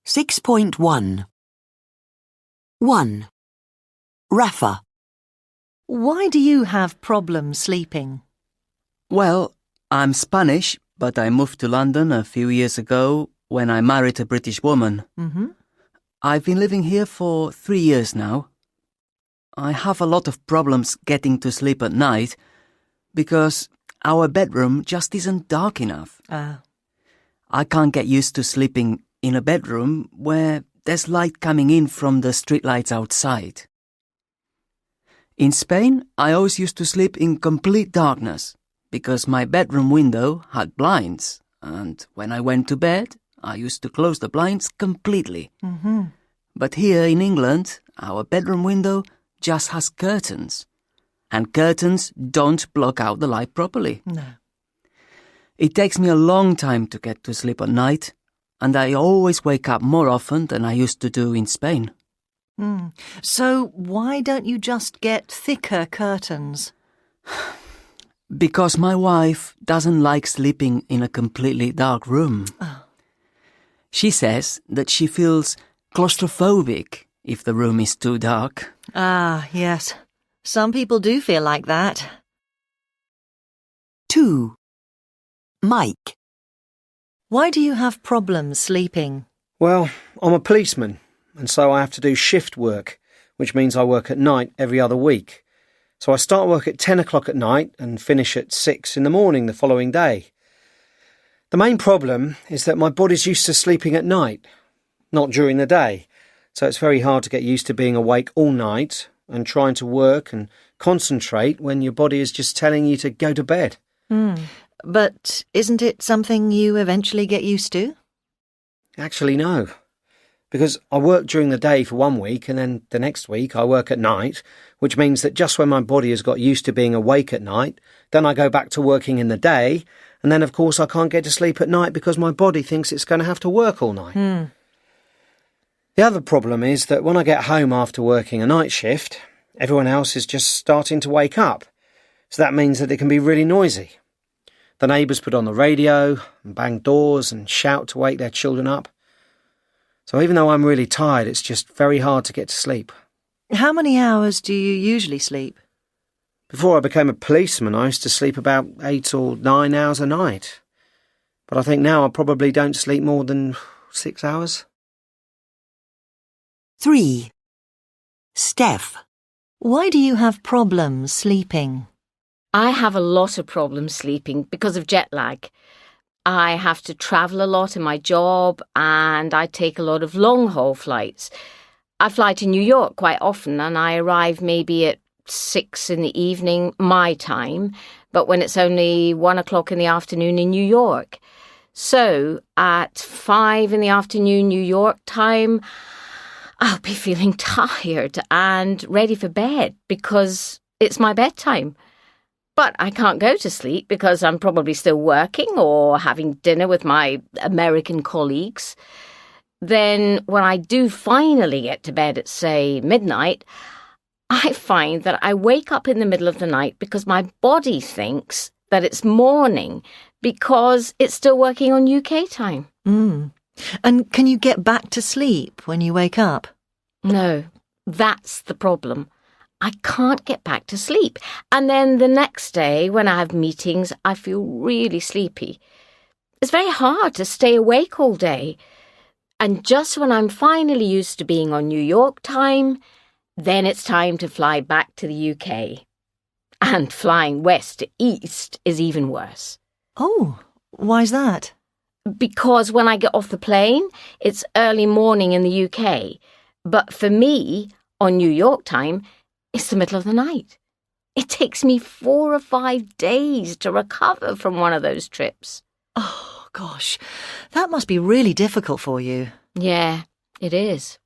6.1 1. Rafa. Why do you have problems sleeping? Well, I'm Spanish, but I moved to London a few years ago when I married a British woman. I've been living here for 3 years now. I have a lot of problems getting to sleep at night because our bedroom just isn't dark enough. I can't get used to sleeping in a bedroom where there's light coming in from the streetlights outside. In Spain, I always used to sleep in complete darkness because my bedroom window had blinds, and when I went to bed, I used to close the blinds completely. But here in England, our bedroom window just has curtains, and curtains don't block out the light properly. No. It takes me a long time to get to sleep at night, and I always wake up more often than I used to do in Spain. So why don't you just get thicker curtains? Because my wife doesn't like sleeping in a completely dark room. She says that she feels claustrophobic if the room is too dark. Yes. Some people do feel like that. 2. Mike. Why do you have problems sleeping? Well, I'm a policeman, and so I have to do shift work, which means I work at night every other week. So I start work at 10 o'clock at night and finish at 6 in the morning the following day. The main problem is that my body's used to sleeping at night, not during the day, so it's very hard to get used to being awake all night and trying to work and concentrate when your body is just telling you to go to bed. But isn't it something you eventually get used to? Actually, no. Because I work during the day for 1 week and then the next week I work at night, which means that just when my body has got used to being awake at night, then I go back to working in the day, and then of course I can't get to sleep at night because my body thinks it's going to have to work all night. The other problem is that when I get home after working a night shift, everyone else is just starting to wake up. So that means that it can be really noisy. The neighbours put on the radio and bang doors and shout to wake their children up. So even though I'm really tired, it's just very hard to get to sleep. How many hours do you usually sleep? Before I became a policeman, I used to sleep about 8 or 9 hours a night. But I think now I probably don't sleep more than 6 hours. 3. Steph. Why do you have problems sleeping? I have a lot of problems sleeping because of jet lag. I have to travel a lot in my job and I take a lot of long-haul flights. I fly to New York quite often and I arrive maybe at 6 in the evening, my time, but when it's only 1 o'clock in the afternoon in New York. So at 5 in the afternoon New York time, I'll be feeling tired and ready for bed because it's my bedtime. But I can't go to sleep because I'm probably still working or having dinner with my American colleagues. Then when I do finally get to bed at, say, midnight, I find that I wake up in the middle of the night because my body thinks that it's morning because it's still working on UK time. And can you get back to sleep when you wake up? No, that's the problem. I can't get back to sleep. And then the next day, when I have meetings, I feel really sleepy. It's very hard to stay awake all day. And just when I'm finally used to being on New York time, then it's time to fly back to the UK. And flying west to east is even worse. Oh, why's that? Because when I get off the plane, it's early morning in the UK. But for me, on New York time, it's the middle of the night. It takes me 4 or 5 days to recover from one of those trips. Oh, gosh, that must be really difficult for you. Yeah, it is.